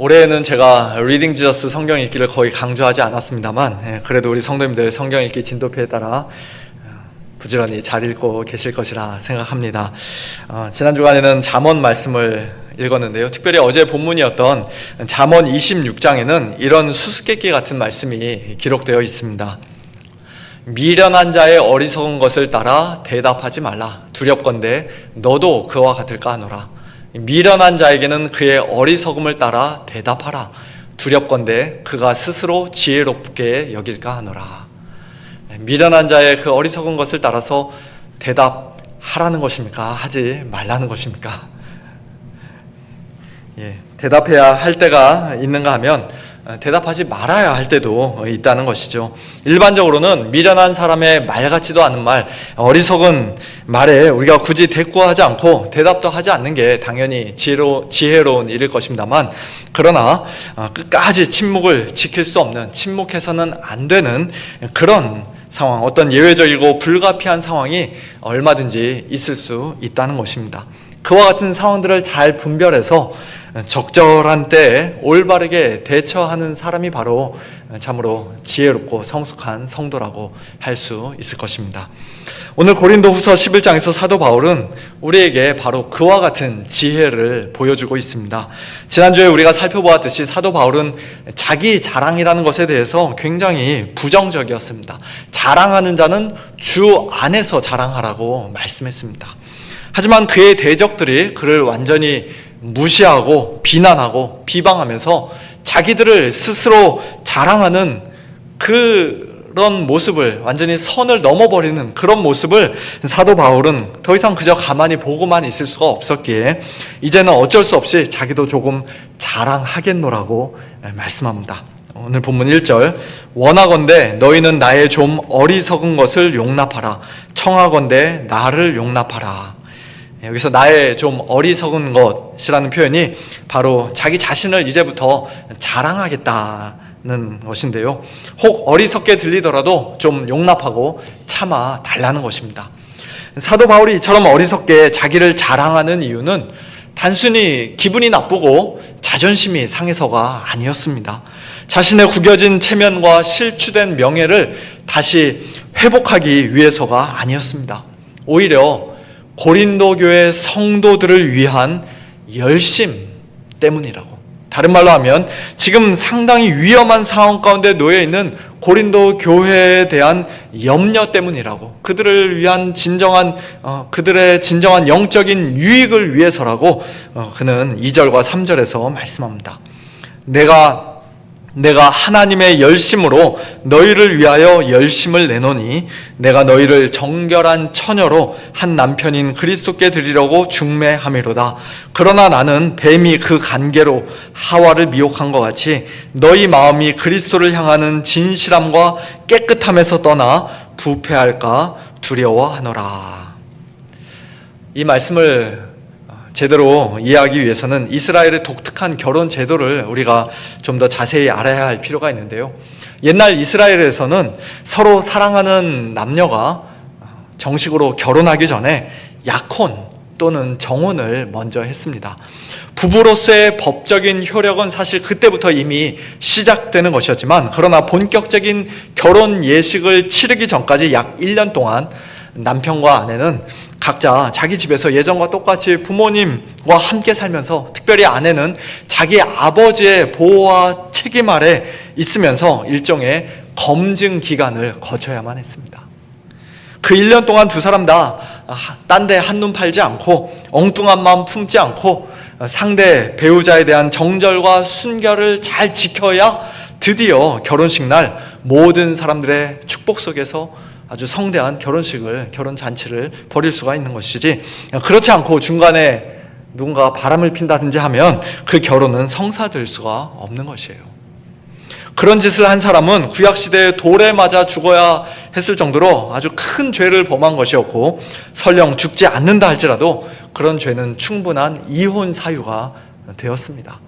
올해는 제가 리딩 지저스 성경 읽기를 거의 강조하지 않았습니다만 그래도 우리 성도님들 성경 읽기 진도표에 따라 부지런히 잘 읽고 계실 것이라 생각합니다. 지난 주간에는 잠언 말씀을 읽었는데요. 특별히 어제 본문이었던 잠언 26장에는 이런 수수께끼 같은 말씀이 기록되어 있습니다. 미련한 자의 어리석은 것을 따라 대답하지 말라. 두렵건대 너도 그와 같을까 하노라. 미련한 자에게는 그의 어리석음을 따라 대답하라. 두렵건대 그가 스스로 지혜롭게 여길까 하노라. 미련한 자의 그 어리석은 것을 따라서 대답하라는 것입니까? 하지 말라는 것입니까? 대답해야 할 때가 있는가 하면 대답하지 말아야 할 때도 있다는 것이죠. 일반적으로는 미련한 사람의 말 같지도 않은 말, 어리석은 말에 우리가 굳이 대꾸하지 않고 대답도 하지 않는 게 당연히 지혜로운 일일 것입니다만, 그러나 끝까지 침묵을 지킬 수 없는, 침묵해서는 안 되는 그런 상황, 어떤 예외적이고 불가피한 상황이 얼마든지 있을 수 있다는 것입니다. 그와 같은 상황들을 잘 분별해서 적절한 때에 올바르게 대처하는 사람이 바로 참으로 지혜롭고 성숙한 성도라고 할 수 있을 것입니다. 오늘 고린도후서 11장에서 사도 바울은 우리에게 바로 그와 같은 지혜를 보여주고 있습니다. 지난주에 우리가 살펴보았듯이 사도 바울은 자기 자랑이라는 것에 대해서 굉장히 부정적이었습니다. 자랑하는 자는 주 안에서 자랑하라고 말씀했습니다. 하지만 그의 대적들이 그를 완전히 무시하고 비난하고 비방하면서 자기들을 스스로 자랑하는 그런 모습을, 완전히 선을 넘어버리는 그런 모습을 사도 바울은 더 이상 그저 가만히 보고만 있을 수가 없었기에 이제는 어쩔 수 없이 자기도 조금 자랑하겠노라고 말씀합니다. 오늘 본문 1절, 원하건대 너희는 나의 좀 어리석은 것을 용납하라. 청하건대 나를 용납하라. 여기서 나의 좀 어리석은 것이라는 표현이 바로 자기 자신을 이제부터 자랑하겠다는 것인데요. 혹 어리석게 들리더라도 좀 용납하고 참아 달라는 것입니다. 사도 바울이 이처럼 어리석게 자기를 자랑하는 이유는 단순히 기분이 나쁘고 자존심이 상해서가 아니었습니다. 자신의 구겨진 체면과 실추된 명예를 다시 회복하기 위해서가 아니었습니다. 오히려 고린도 교회 성도들을 위한 열심 때문이라고. 다른 말로 하면 지금 상당히 위험한 상황 가운데 놓여 있는 고린도 교회에 대한 염려 때문이라고. 그들을 위한 그들의 진정한 영적인 유익을 위해서라고 그는 2절과 3절에서 말씀합니다. 내가 하나님의 열심으로 너희를 위하여 열심을 내노니 내가 너희를 정결한 처녀로 한 남편인 그리스도께 드리려고 중매함이로다. 그러나 나는 뱀이 그 간계로 하와를 미혹한 것 같이 너희 마음이 그리스도를 향하는 진실함과 깨끗함에서 떠나 부패할까 두려워하노라. 이 말씀을 제대로 이해하기 위해서는 이스라엘의 독특한 결혼 제도를 우리가 좀 더 자세히 알아야 할 필요가 있는데요. 옛날 이스라엘에서는 서로 사랑하는 남녀가 정식으로 결혼하기 전에 약혼 또는 정혼을 먼저 했습니다. 부부로서의 법적인 효력은 사실 그때부터 이미 시작되는 것이었지만, 그러나 본격적인 결혼 예식을 치르기 전까지 약 1년 동안 남편과 아내는 각자 자기 집에서 예전과 똑같이 부모님과 함께 살면서, 특별히 아내는 자기 아버지의 보호와 책임 아래 있으면서 일종의 검증 기간을 거쳐야만 했습니다. 그 1년 동안 두 사람 다 딴 데 한눈 팔지 않고 엉뚱한 마음 품지 않고 상대 배우자에 대한 정절과 순결을 잘 지켜야 드디어 결혼식 날 모든 사람들의 축복 속에서 아주 성대한 결혼 잔치를 벌일 수가 있는 것이지, 그렇지 않고 중간에 누군가 바람을 핀다든지 하면 그 결혼은 성사될 수가 없는 것이에요. 그런 짓을 한 사람은 구약시대에 돌에 맞아 죽어야 했을 정도로 아주 큰 죄를 범한 것이었고, 설령 죽지 않는다 할지라도 그런 죄는 충분한 이혼 사유가 되었습니다.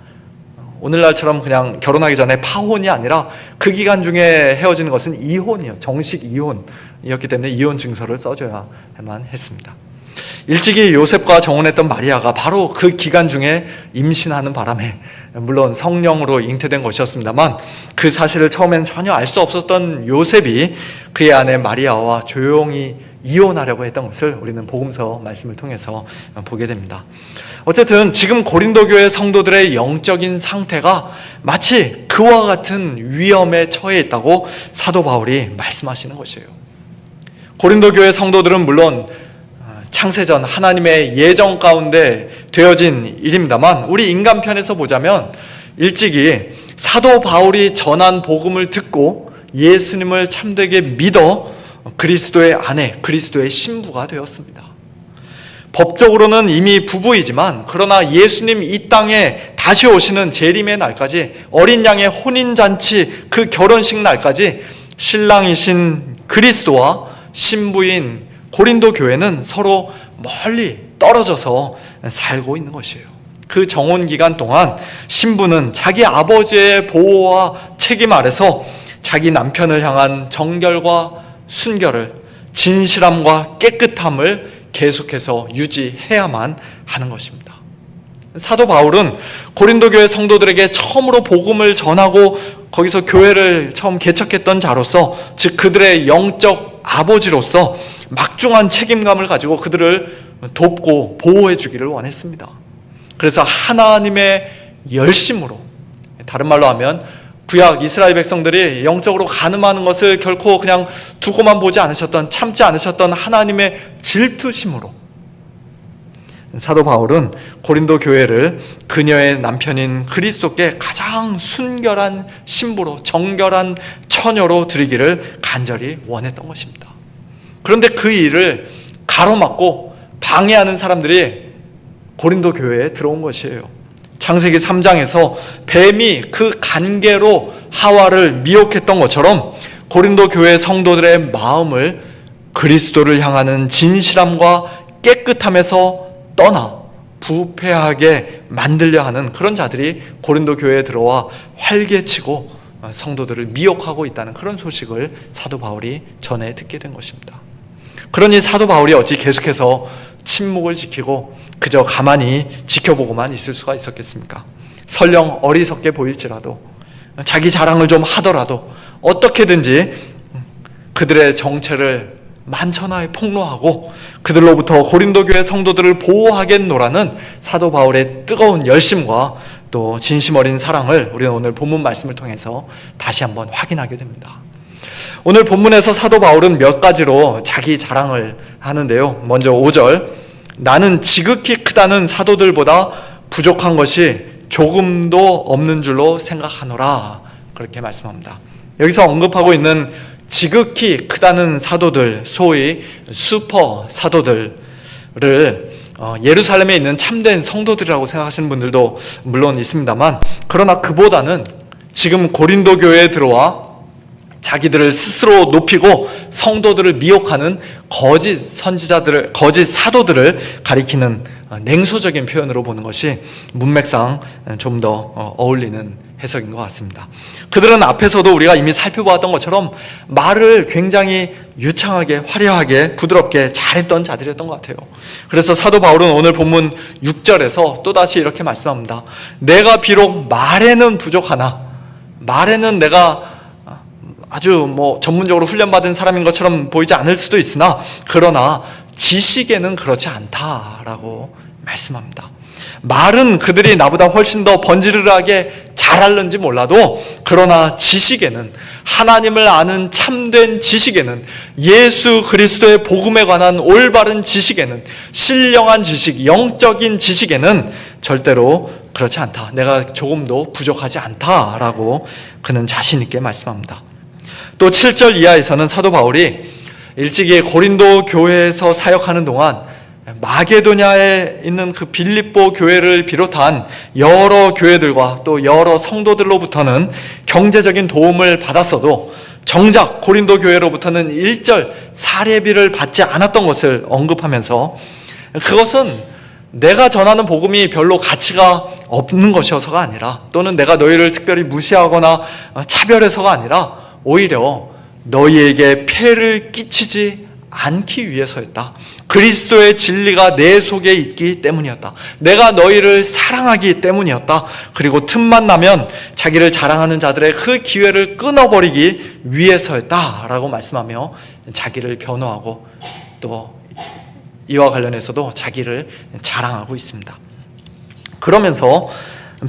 오늘날처럼 그냥 결혼하기 전에 파혼이 아니라 그 기간 중에 헤어지는 것은 이혼이에요. 정식 이혼이었기 때문에 이혼 증서를 써줘야만 했습니다. 일찍이 요셉과 정혼했던 마리아가 바로 그 기간 중에 임신하는 바람에, 물론 성령으로 잉태된 것이었습니다만, 그 사실을 처음엔 전혀 알 수 없었던 요셉이 그의 아내 마리아와 조용히 이혼하려고 했던 것을 우리는 복음서 말씀을 통해서 보게 됩니다. 어쨌든 지금 고린도 교회 성도들의 영적인 상태가 마치 그와 같은 위험에 처해 있다고 사도 바울이 말씀하시는 것이에요. 고린도 교회 성도들은 물론 창세전 하나님의 예정 가운데 되어진 일입니다만, 우리 인간편에서 보자면 일찍이 사도 바울이 전한 복음을 듣고 예수님을 참되게 믿어 그리스도의 아내, 그리스도의 신부가 되었습니다. 법적으로는 이미 부부이지만, 그러나 예수님 이 땅에 다시 오시는 재림의 날까지, 어린 양의 혼인잔치 그 결혼식 날까지 신랑이신 그리스도와 신부인 고린도 교회는 서로 멀리 떨어져서 살고 있는 것이에요. 그 정혼 기간 동안 신부는 자기 아버지의 보호와 책임 아래서 자기 남편을 향한 정결과 순결을, 진실함과 깨끗함을 계속해서 유지해야만 하는 것입니다. 사도 바울은 고린도 교회 성도들에게 처음으로 복음을 전하고 거기서 교회를 처음 개척했던 자로서, 즉 그들의 영적 아버지로서 막중한 책임감을 가지고 그들을 돕고 보호해 주기를 원했습니다. 그래서 하나님의 열심으로, 다른 말로 하면 구약 이스라엘 백성들이 영적으로 간음하는 것을 결코 그냥 두고만 보지 않으셨던, 참지 않으셨던 하나님의 질투심으로 사도 바울은 고린도 교회를 그녀의 남편인 그리스도께 가장 순결한 신부로, 정결한 처녀로 드리기를 간절히 원했던 것입니다. 그런데 그 일을 가로막고 방해하는 사람들이 고린도 교회에 들어온 것이에요. 창세기 3장에서 뱀이 그 간계로 하와를 미혹했던 것처럼 고린도 교회 성도들의 마음을 그리스도를 향하는 진실함과 깨끗함에서 떠나 부패하게 만들려 하는 그런 자들이 고린도 교회에 들어와 활개치고 성도들을 미혹하고 있다는 그런 소식을 사도 바울이 전해 듣게 된 것입니다. 그러니 사도 바울이 어찌 계속해서 침묵을 지키고 그저 가만히 지켜보고만 있을 수가 있었겠습니까? 설령 어리석게 보일지라도, 자기 자랑을 좀 하더라도 어떻게든지 그들의 정체를 만천하에 폭로하고 그들로부터 고린도 교회 성도들을 보호하겠노라는 사도 바울의 뜨거운 열심과 또 진심 어린 사랑을 우리는 오늘 본문 말씀을 통해서 다시 한번 확인하게 됩니다. 오늘 본문에서 사도 바울은 몇 가지로 자기 자랑을 하는데요. 먼저 5절, 나는 지극히 크다는 사도들보다 부족한 것이 조금도 없는 줄로 생각하노라, 그렇게 말씀합니다. 여기서 언급하고 있는 지극히 크다는 사도들, 소위 슈퍼 사도들을 예루살렘에 있는 참된 성도들이라고 생각하시는 분들도 물론 있습니다만, 그러나 그보다는 지금 고린도 교회에 들어와 자기들을 스스로 높이고 성도들을 미혹하는 거짓 선지자들을, 거짓 사도들을 가리키는 냉소적인 표현으로 보는 것이 문맥상 좀 더 어울리는 해석인 것 같습니다. 그들은 앞에서도 우리가 이미 살펴보았던 것처럼 말을 굉장히 유창하게, 화려하게, 부드럽게 잘했던 자들이었던 것 같아요. 그래서 사도 바울은 오늘 본문 6절에서 또다시 이렇게 말씀합니다. 내가 비록 말에는 부족하나, 말에는 내가 아주 전문적으로 훈련받은 사람인 것처럼 보이지 않을 수도 있으나, 그러나 지식에는 그렇지 않다라고 말씀합니다. 말은 그들이 나보다 훨씬 더 번지르르하게 잘하는지 몰라도, 그러나 지식에는, 하나님을 아는 참된 지식에는, 예수 그리스도의 복음에 관한 올바른 지식에는, 신령한 지식, 영적인 지식에는 절대로 그렇지 않다, 내가 조금도 부족하지 않다라고 그는 자신 있게 말씀합니다. 또 7절 이하에서는 사도 바울이 일찍이 고린도 교회에서 사역하는 동안 마게도냐에 있는 그 빌립보 교회를 비롯한 여러 교회들과 또 여러 성도들로부터는 경제적인 도움을 받았어도 정작 고린도 교회로부터는 일절 사례비를 받지 않았던 것을 언급하면서, 그것은 내가 전하는 복음이 별로 가치가 없는 것이어서가 아니라, 또는 내가 너희를 특별히 무시하거나 차별해서가 아니라 오히려 너희에게 폐를 끼치지 않기 위해서였다. 그리스도의 진리가 내 속에 있기 때문이었다. 내가 너희를 사랑하기 때문이었다. 그리고 틈만 나면 자기를 자랑하는 자들의 그 기회를 끊어버리기 위해서였다 라고 말씀하며 자기를 변호하고 또 이와 관련해서도 자기를 자랑하고 있습니다. 그러면서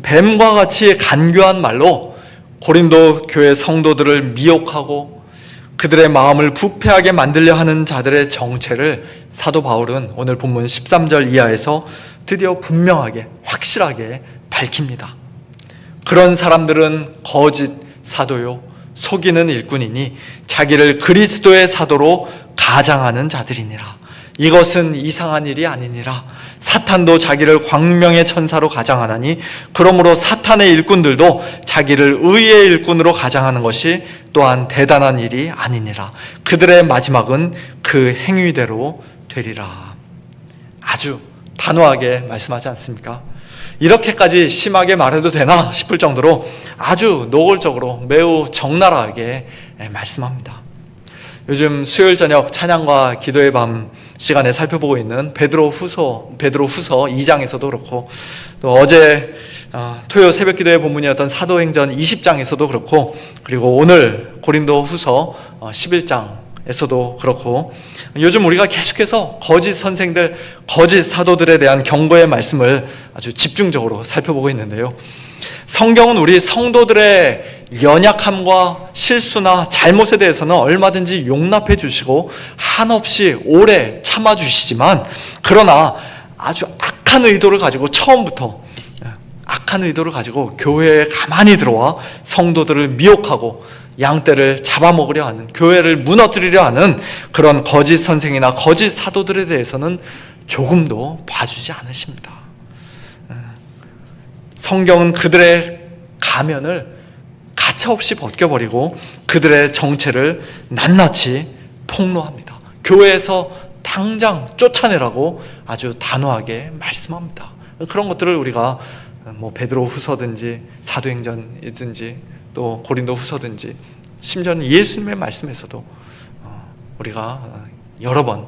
뱀과 같이 간교한 말로 고린도 교회 성도들을 미혹하고 그들의 마음을 부패하게 만들려 하는 자들의 정체를 사도 바울은 오늘 본문 13절 이하에서 드디어 분명하게 확실하게 밝힙니다. 그런 사람들은 거짓 사도요 속이는 일꾼이니 자기를 그리스도의 사도로 가장하는 자들이니라. 이것은 이상한 일이 아니니라. 사탄도 자기를 광명의 천사로 가장하나니 그러므로 사탄의 일꾼들도 자기를 의의 일꾼으로 가장하는 것이 또한 대단한 일이 아니니라. 그들의 마지막은 그 행위대로 되리라. 아주 단호하게 말씀하지 않습니까? 이렇게까지 심하게 말해도 되나 싶을 정도로 아주 노골적으로 매우 적나라하게 말씀합니다. 요즘 수요일 저녁 찬양과 기도의 밤 시간에 살펴보고 있는 베드로후서 2장에서도 그렇고 또 어제 토요 새벽 기도의 본문이었던 사도행전 20장에서도 그렇고 그리고 오늘 고린도후서 11장에서도 그렇고 요즘 우리가 계속해서 거짓 선생들, 거짓 사도들에 대한 경고의 말씀을 아주 집중적으로 살펴보고 있는데요. 성경은 우리 성도들의 연약함과 실수나 잘못에 대해서는 얼마든지 용납해 주시고 한없이 오래 참아 주시지만 그러나 아주 악한 의도를 가지고 처음부터 악한 의도를 가지고 교회에 가만히 들어와 성도들을 미혹하고 양떼를 잡아먹으려 하는, 교회를 무너뜨리려 하는 그런 거짓 선생이나 거짓 사도들에 대해서는 조금도 봐주지 않으십니다. 성경은 그들의 가면을 가차없이 벗겨버리고 그들의 정체를 낱낱이 폭로합니다. 교회에서 당장 쫓아내라고 아주 단호하게 말씀합니다. 그런 것들을 우리가 베드로 후서든지 사도행전이든지 또 고린도 후서든지 심지어는 예수님의 말씀에서도 우리가 여러 번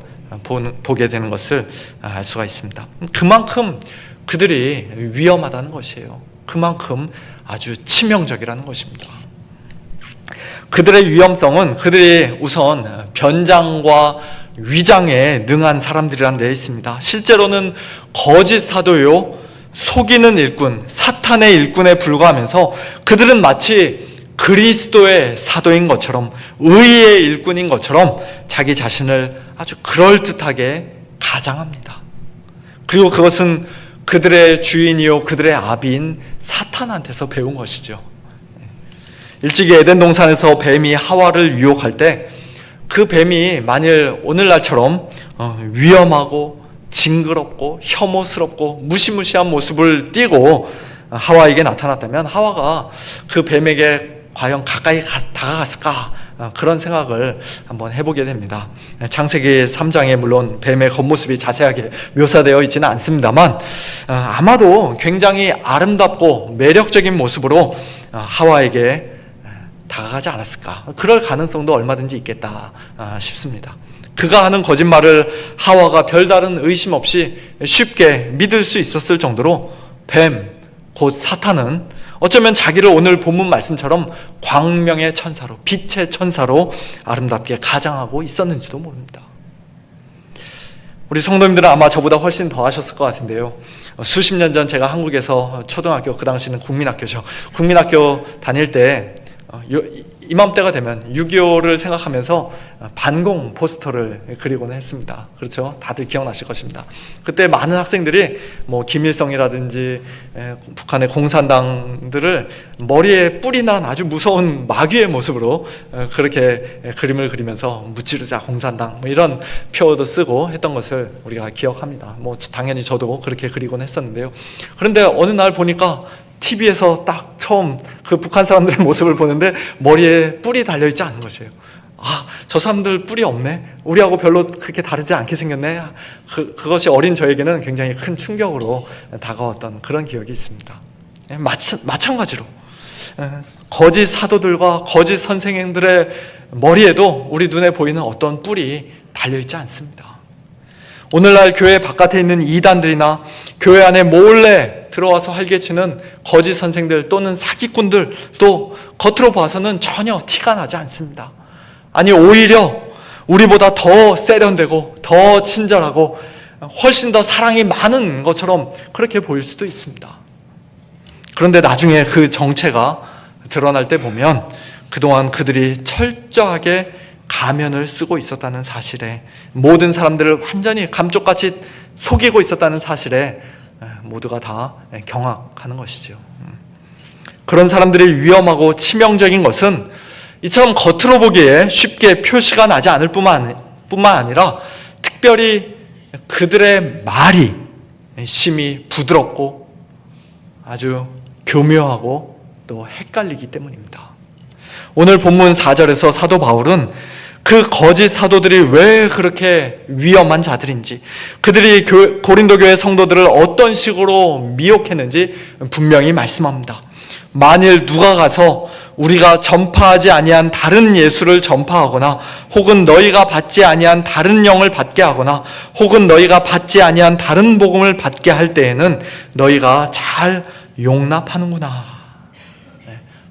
보게 되는 것을 알 수가 있습니다. 그만큼 그들이 위험하다는 것이에요. 그만큼 아주 치명적이라는 것입니다. 그들의 위험성은 그들이 우선 변장과 위장에 능한 사람들이란 데 있습니다. 실제로는 거짓 사도요, 속이는 일꾼, 사탄의 일꾼에 불과하면서 그들은 마치 그리스도의 사도인 것처럼, 의의 일꾼인 것처럼 자기 자신을 아주 그럴듯하게 가장합니다. 그리고 그것은 그들의 주인이요 그들의 아비인 사탄한테서 배운 것이죠. 일찍이 에덴 동산에서 뱀이 하와를 유혹할 때 그 뱀이 만일 오늘날처럼 위험하고 징그럽고 혐오스럽고 무시무시한 모습을 띠고 하와에게 나타났다면 하와가 그 뱀에게 과연 가까이 다가갔을까? 그런 생각을 한번 해보게 됩니다. 창세기 3장에 물론 뱀의 겉모습이 자세하게 묘사되어 있지는 않습니다만 아마도 굉장히 아름답고 매력적인 모습으로 하와에게 다가가지 않았을까? 그럴 가능성도 얼마든지 있겠다 싶습니다. 그가 하는 거짓말을 하와가 별다른 의심 없이 쉽게 믿을 수 있었을 정도로 뱀, 곧 사탄은 어쩌면 자기를 오늘 본문 말씀처럼 광명의 천사로, 빛의 천사로 아름답게 가장하고 있었는지도 모릅니다. 우리 성도님들은 아마 저보다 훨씬 더 하셨을 것 같은데요. 수십 년 전 제가 한국에서 초등학교, 그 당시는 국민학교죠. 국민학교 다닐 때 이맘때가 되면 6.25를 생각하면서 반공 포스터를 그리곤 했습니다. 그렇죠? 다들 기억나실 것입니다. 그때 많은 학생들이 김일성이라든지 북한의 공산당들을 머리에 뿔이 난 아주 무서운 마귀의 모습으로 그렇게 그림을 그리면서 무찌르자 공산당 이런 표어도 쓰고 했던 것을 우리가 기억합니다. 당연히 저도 그렇게 그리곤 했었는데요. 그런데 어느 날 보니까 TV에서 딱 처음 그 북한 사람들의 모습을 보는데 머리에 뿔이 달려있지 않은 것이에요. 저 사람들 뿔이 없네? 우리하고 별로 그렇게 다르지 않게 생겼네? 그것이 어린 저에게는 굉장히 큰 충격으로 다가왔던 그런 기억이 있습니다. 마찬가지로 거짓 사도들과 거짓 선생님들의 머리에도 우리 눈에 보이는 어떤 뿔이 달려있지 않습니다. 오늘날 교회 바깥에 있는 이단들이나 교회 안에 몰래 들어와서 활개치는 거짓 선생들 또는 사기꾼들도 겉으로 봐서는 전혀 티가 나지 않습니다. 아니, 오히려 우리보다 더 세련되고 더 친절하고 훨씬 더 사랑이 많은 것처럼 그렇게 보일 수도 있습니다. 그런데 나중에 그 정체가 드러날 때 보면 그동안 그들이 철저하게 가면을 쓰고 있었다는 사실에, 모든 사람들을 완전히 감쪽같이 속이고 있었다는 사실에 모두가 다 경악하는 것이죠. 그런 사람들이 위험하고 치명적인 것은 이처럼 겉으로 보기에 쉽게 표시가 나지 않을 뿐만 아니라 특별히 그들의 말이 심히 부드럽고 아주 교묘하고 또 헷갈리기 때문입니다. 오늘 본문 4절에서 사도 바울은 그 거짓 사도들이 왜 그렇게 위험한 자들인지, 그들이 고린도 교회 성도들을 어떤 식으로 미혹했는지 분명히 말씀합니다. 만일 누가 가서 우리가 전파하지 아니한 다른 예수를 전파하거나, 혹은 너희가 받지 아니한 다른 영을 받게 하거나, 혹은 너희가 받지 아니한 다른 복음을 받게 할 때에는 너희가 잘 용납하는구나.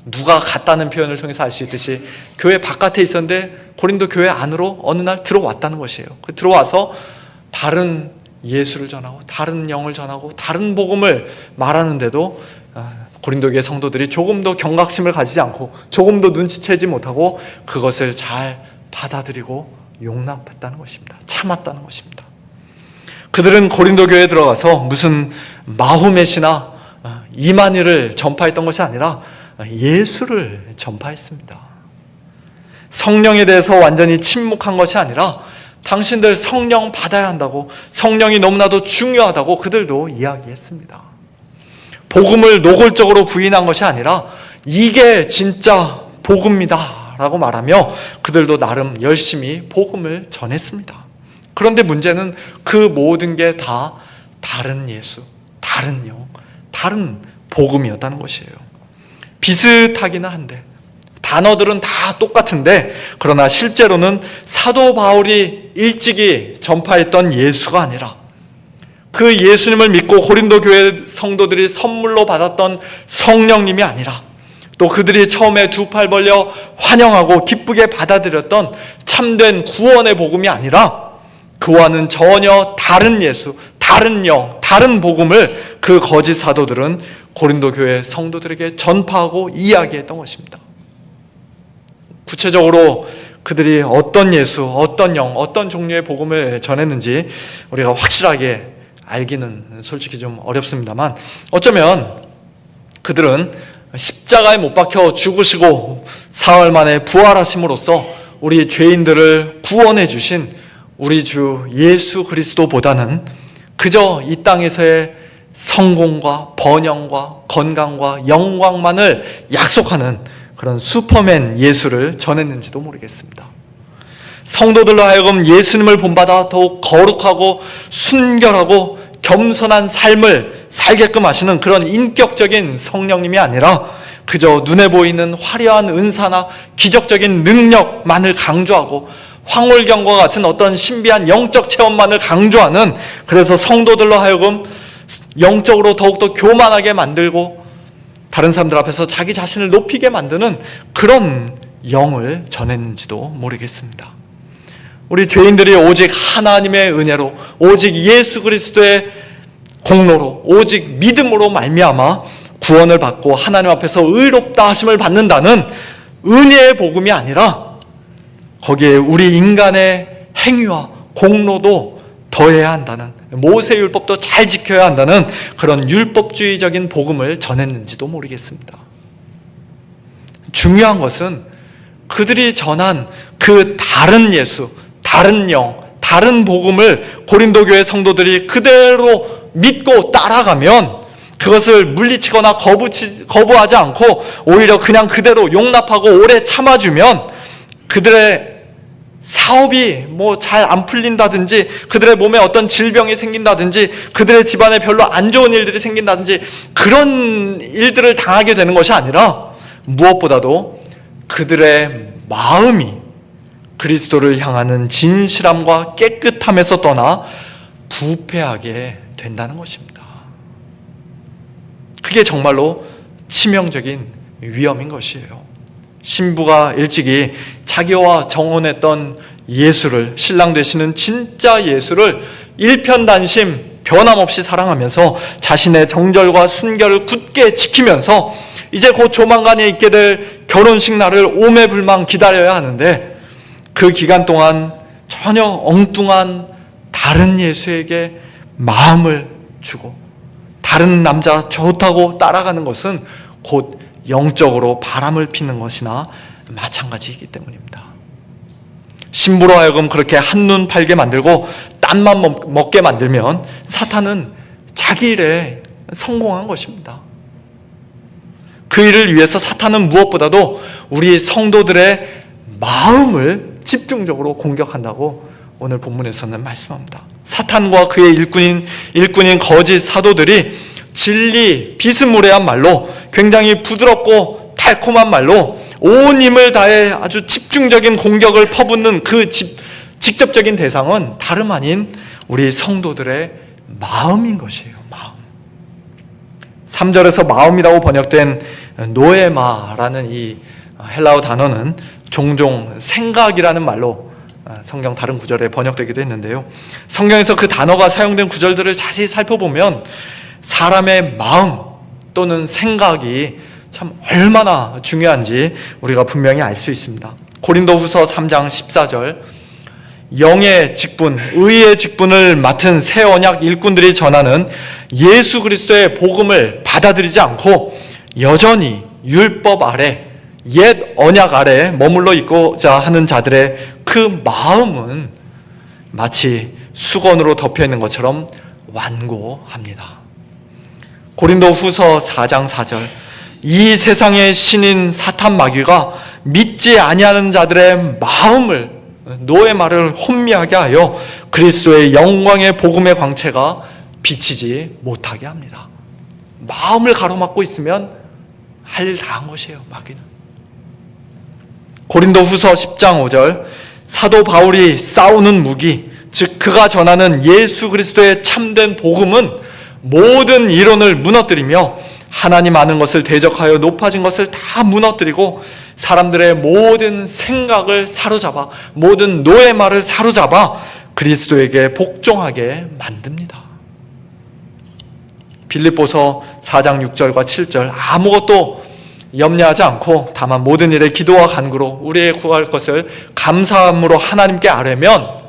누가 갔다는 표현을 통해서 알 수 있듯이 교회 바깥에 있었는데 고린도 교회 안으로 어느 날 들어왔다는 것이에요. 들어와서 다른 예수를 전하고 다른 영을 전하고 다른 복음을 말하는데도 고린도 교회 성도들이 조금도 경각심을 가지지 않고 조금도 눈치채지 못하고 그것을 잘 받아들이고 용납했다는 것입니다. 참았다는 것입니다. 그들은 고린도 교회에 들어가서 무슨 마호멧이나 이만희를 전파했던 것이 아니라 예수를 전파했습니다. 성령에 대해서 완전히 침묵한 것이 아니라 당신들 성령 받아야 한다고, 성령이 너무나도 중요하다고 그들도 이야기했습니다. 복음을 노골적으로 부인한 것이 아니라 이게 진짜 복음이다 라고 말하며 그들도 나름 열심히 복음을 전했습니다. 그런데 문제는 그 모든 게 다 다른 예수, 다른 영, 다른 복음이었다는 것이에요. 비슷하기는 한데, 단어들은 다 똑같은데, 그러나 실제로는 사도 바울이 일찍이 전파했던 예수가 아니라 그 예수님을 믿고 고린도 교회 성도들이 선물로 받았던 성령님이 아니라, 또 그들이 처음에 두 팔 벌려 환영하고 기쁘게 받아들였던 참된 구원의 복음이 아니라 그와는 전혀 다른 예수, 다른 영, 다른 복음을 그 거짓 사도들은 고린도 교회 성도들에게 전파하고 이야기했던 것입니다. 구체적으로 그들이 어떤 예수, 어떤 영, 어떤 종류의 복음을 전했는지 우리가 확실하게 알기는 솔직히 좀 어렵습니다만, 어쩌면 그들은 십자가에 못 박혀 죽으시고 사흘 만에 부활하심으로써 우리 죄인들을 구원해 주신 우리 주 예수 그리스도보다는 그저 이 땅에서의 성공과 번영과 건강과 영광만을 약속하는 그런 슈퍼맨 예수를 전했는지도 모르겠습니다. 성도들로 하여금 예수님을 본받아 더욱 거룩하고 순결하고 겸손한 삶을 살게끔 하시는 그런 인격적인 성령님이 아니라 그저 눈에 보이는 화려한 은사나 기적적인 능력만을 강조하고 황홀경과 같은 어떤 신비한 영적 체험만을 강조하는, 그래서 성도들로 하여금 영적으로 더욱더 교만하게 만들고 다른 사람들 앞에서 자기 자신을 높이게 만드는 그런 영을 전했는지도 모르겠습니다. 우리 죄인들이 오직 하나님의 은혜로, 오직 예수 그리스도의 공로로, 오직 믿음으로 말미암아 구원을 받고 하나님 앞에서 의롭다 하심을 받는다는 은혜의 복음이 아니라 거기에 우리 인간의 행위와 공로도 더해야 한다는, 모세율법도 잘 지켜야 한다는 그런 율법주의적인 복음을 전했는지도 모르겠습니다. 중요한 것은 그들이 전한 그 다른 예수, 다른 영, 다른 복음을 고린도 교회 성도들이 그대로 믿고 따라가면, 그것을 물리치거나 거부하지 않고 오히려 그냥 그대로 용납하고 오래 참아주면 그들의 사업이 잘 안 풀린다든지, 그들의 몸에 어떤 질병이 생긴다든지, 그들의 집안에 별로 안 좋은 일들이 생긴다든지, 그런 일들을 당하게 되는 것이 아니라 무엇보다도 그들의 마음이, 그리스도를 향하는 진실함과 깨끗함에서 떠나 부패하게 된다는 것입니다. 그게 정말로 치명적인 위험인 것이에요. 신부가 일찍이 자기와 정혼했던 예수를, 신랑 되시는 진짜 예수를 일편단심 변함없이 사랑하면서 자신의 정절과 순결을 굳게 지키면서 이제 곧 조만간에 있게 될 결혼식 날을 오매불망 기다려야 하는데, 그 기간 동안 전혀 엉뚱한 다른 예수에게 마음을 주고 다른 남자 좋다고 따라가는 것은 곧 영적으로 바람을 피는 것이나 마찬가지이기 때문입니다. 신부로 하여금 그렇게 한눈 팔게 만들고 땀만 먹게 만들면 사탄은 자기 일에 성공한 것입니다. 그 일을 위해서 사탄은 무엇보다도 우리 성도들의 마음을 집중적으로 공격한다고 오늘 본문에서는 말씀합니다. 사탄과 그의 일꾼인 거짓 사도들이 진리 비스무리한 말로, 굉장히 부드럽고 달콤한 말로 온 힘을 다해 아주 집중적인 공격을 퍼붓는 그 직접적인 대상은 다름 아닌 우리 성도들의 마음인 것이에요. 마음. 3절에서 마음이라고 번역된 노에마라는 이 헬라어 단어는 종종 생각이라는 말로 성경 다른 구절에 번역되기도 했는데요. 성경에서 그 단어가 사용된 구절들을 자세히 살펴보면 사람의 마음 또는 생각이 참 얼마나 중요한지 우리가 분명히 알 수 있습니다. 고린도후서 3장 14절, 영의 직분, 의의 직분을 맡은 새 언약 일꾼들이 전하는 예수 그리스도의 복음을 받아들이지 않고 여전히 율법 아래, 옛 언약 아래 머물러 있고자 하는 자들의 그 마음은 마치 수건으로 덮여 있는 것처럼 완고합니다. 고린도후서 4장 4절, 이 세상의 신인 사탄 마귀가 믿지 아니하는 자들의 마음을, 노의 말을 혼미하게 하여 그리스도의 영광의 복음의 광채가 비치지 못하게 합니다. 마음을 가로막고 있으면 할 일 다 한 것이에요, 마귀는. 고린도후서 10장 5절, 사도 바울이 싸우는 무기, 즉 그가 전하는 예수 그리스도의 참된 복음은 모든 이론을 무너뜨리며 하나님 아는 것을 대적하여 높아진 것을 다 무너뜨리고 사람들의 모든 생각을 사로잡아, 모든 노의 말을 사로잡아 그리스도에게 복종하게 만듭니다. 빌립보서 4장 6절과 7절, 아무것도 염려하지 않고 다만 모든 일에 기도와 간구로 우리의 구할 것을 감사함으로 하나님께 아뢰면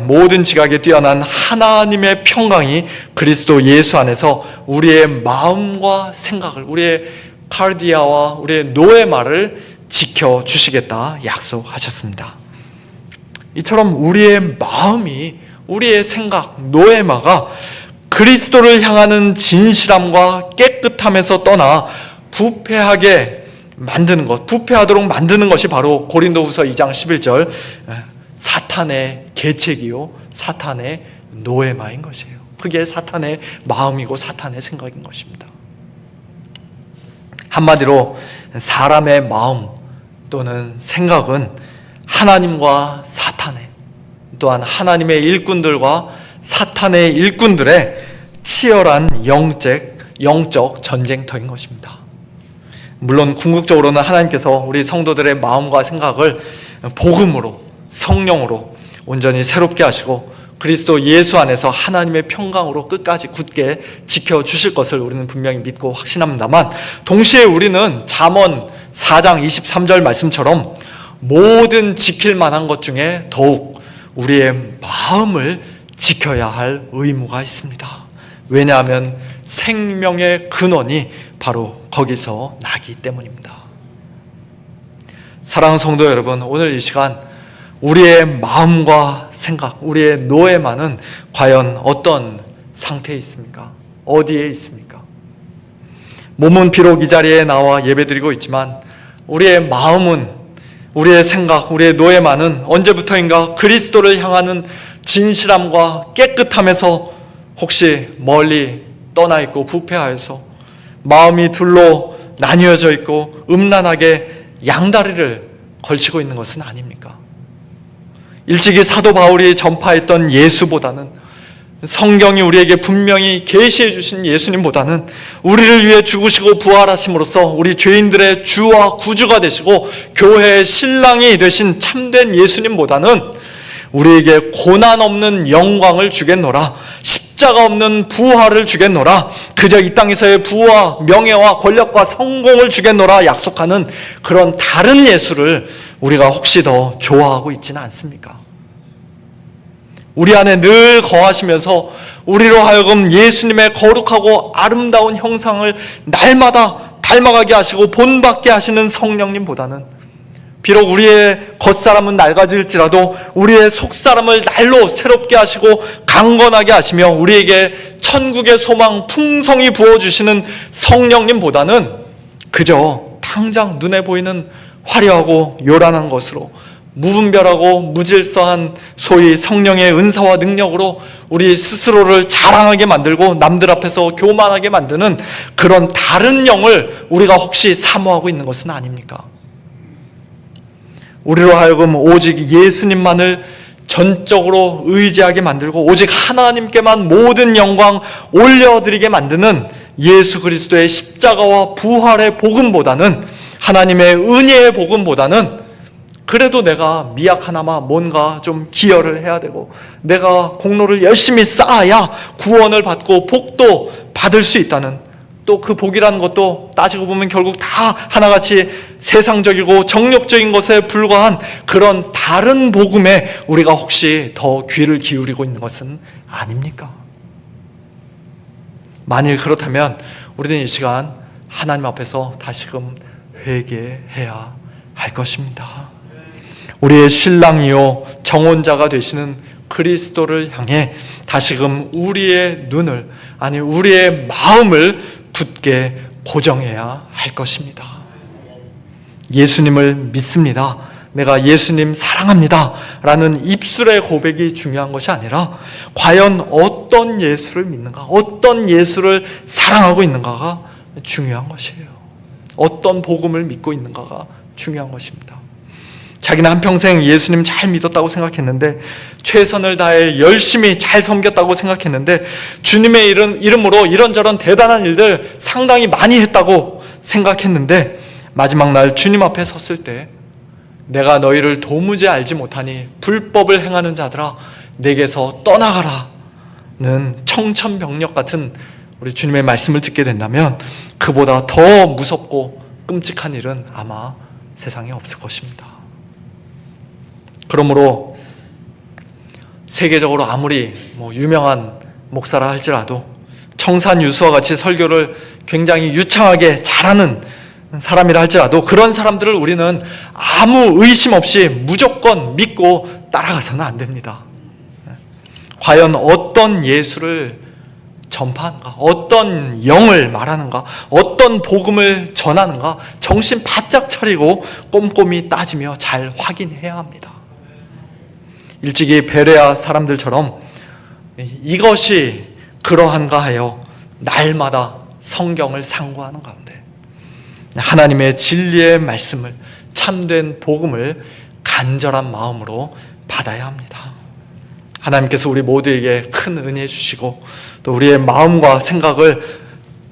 모든 지각에 뛰어난 하나님의 평강이 그리스도 예수 안에서 우리의 마음과 생각을, 우리의 카르디아와 우리의 노의 말을 지켜주시겠다 약속하셨습니다. 이처럼 우리의 마음이, 우리의 생각, 노예마가 그리스도를 향하는 진실함과 깨끗함에서 떠나 부패하게 만드는 것, 부패하도록 만드는 것이 바로 고린도후서 2장 11절 사탄의 계책이요 사탄의 노예마인 것이에요. 그게 사탄의 마음이고 사탄의 생각인 것입니다. 한마디로 사람의 마음 또는 생각은 하나님과 사탄의, 또한 하나님의 일꾼들과 사탄의 일꾼들의 치열한 영적 전쟁터인 것입니다. 물론 궁극적으로는 하나님께서 우리 성도들의 마음과 생각을 복음으로, 성령으로 온전히 새롭게 하시고 그리스도 예수 안에서 하나님의 평강으로 끝까지 굳게 지켜주실 것을 우리는 분명히 믿고 확신합니다만, 동시에 우리는 잠언 4장 23절 말씀처럼 모든 지킬 만한 것 중에 더욱 우리의 마음을 지켜야 할 의무가 있습니다. 왜냐하면 생명의 근원이 바로 거기서 나기 때문입니다. 사랑하는 성도 여러분, 오늘 이 시간 우리의 마음과 생각, 우리의 노예만은 과연 어떤 상태에 있습니까? 어디에 있습니까? 몸은 비록 이 자리에 나와 예배드리고 있지만 우리의 마음은, 우리의 생각, 우리의 노예만은 언제부터인가 그리스도를 향하는 진실함과 깨끗함에서 혹시 멀리 떠나 있고 부패하여서 마음이 둘로 나뉘어져 있고 음란하게 양다리를 걸치고 있는 것은 아닙니까? 일찍이 사도 바울이 전파했던 예수보다는, 성경이 우리에게 분명히 계시해 주신 예수님보다는, 우리를 위해 죽으시고 부활하심으로써 우리 죄인들의 주와 구주가 되시고 교회의 신랑이 되신 참된 예수님보다는 우리에게 고난 없는 영광을 주겠노라, 십자가 없는 부활을 주겠노라, 그저 이 땅에서의 부와 명예와 권력과 성공을 주겠노라 약속하는 그런 다른 예수를 우리가 혹시 더 좋아하고 있지는 않습니까? 우리 안에 늘 거하시면서 우리로 하여금 예수님의 거룩하고 아름다운 형상을 날마다 닮아가게 하시고 본받게 하시는 성령님보다는, 비록 우리의 겉사람은 낡아질지라도 우리의 속사람을 날로 새롭게 하시고 강건하게 하시며 우리에게 천국의 소망 풍성히 부어주시는 성령님보다는 그저 당장 눈에 보이는 화려하고 요란한 것으로, 무분별하고 무질서한 소위 성령의 은사와 능력으로 우리 스스로를 자랑하게 만들고 남들 앞에서 교만하게 만드는 그런 다른 영을 우리가 혹시 사모하고 있는 것은 아닙니까? 우리로 하여금 오직 예수님만을 전적으로 의지하게 만들고 오직 하나님께만 모든 영광 올려드리게 만드는 예수 그리스도의 십자가와 부활의 복음보다는, 하나님의 은혜의 복음보다는, 그래도 내가 미약하나마 뭔가 좀 기여를 해야 되고 내가 공로를 열심히 쌓아야 구원을 받고 복도 받을 수 있다는, 또 그 복이라는 것도 따지고 보면 결국 다 하나같이 세상적이고 정욕적인 것에 불과한 그런 다른 복음에 우리가 혹시 더 귀를 기울이고 있는 것은 아닙니까? 만일 그렇다면 우리는 이 시간 하나님 앞에서 다시금 회개해야 할 것입니다. 우리의 신랑이요 정혼자가 되시는 그리스도를 향해 다시금 우리의 눈을, 아니 우리의 마음을 굳게 고정해야 할 것입니다. 예수님을 믿습니다, 내가 예수님 사랑합니다 라는 입술의 고백이 중요한 것이 아니라 과연 어떤 예수를 믿는가, 어떤 예수를 사랑하고 있는가가 중요한 것이에요. 어떤 복음을 믿고 있는가가 중요한 것입니다. 자기는 한평생 예수님 잘 믿었다고 생각했는데, 최선을 다해 열심히 잘 섬겼다고 생각했는데, 주님의 이름으로 이런저런 대단한 일들 상당히 많이 했다고 생각했는데, 마지막 날 주님 앞에 섰을 때 내가 너희를 도무지 알지 못하니 불법을 행하는 자들아 내게서 떠나가라는 청천벽력 같은 우리 주님의 말씀을 듣게 된다면, 그보다 더 무섭고 끔찍한 일은 아마 세상에 없을 것입니다. 그러므로 세계적으로 아무리 유명한 목사라 할지라도, 청산유수와 같이 설교를 굉장히 유창하게 잘하는 사람이라 할지라도, 그런 사람들을 우리는 아무 의심 없이 무조건 믿고 따라가서는 안 됩니다. 과연 어떤 예수를 전파하는가, 어떤 영을 말하는가, 어떤 복음을 전하는가 정신 바짝 차리고 꼼꼼히 따지며 잘 확인해야 합니다. 일찍이 베레아 사람들처럼 이것이 그러한가 하여 날마다 성경을 상고하는 가운데 하나님의 진리의 말씀을, 참된 복음을 간절한 마음으로 받아야 합니다. 하나님께서 우리 모두에게 큰 은혜 주시고 또 우리의 마음과 생각을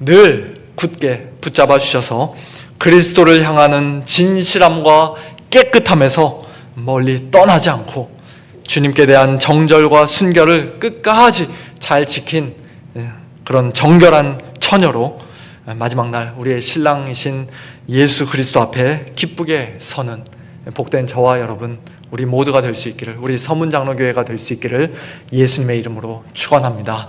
늘 굳게 붙잡아 주셔서 그리스도를 향하는 진실함과 깨끗함에서 멀리 떠나지 않고 주님께 대한 정절과 순결을 끝까지 잘 지킨 그런 정결한 처녀로 마지막 날 우리의 신랑이신 예수 그리스도 앞에 기쁘게 서는 복된 저와 여러분, 우리 모두가 될 수 있기를, 우리 서문장로교회가 될 수 있기를 예수님의 이름으로 축원합니다.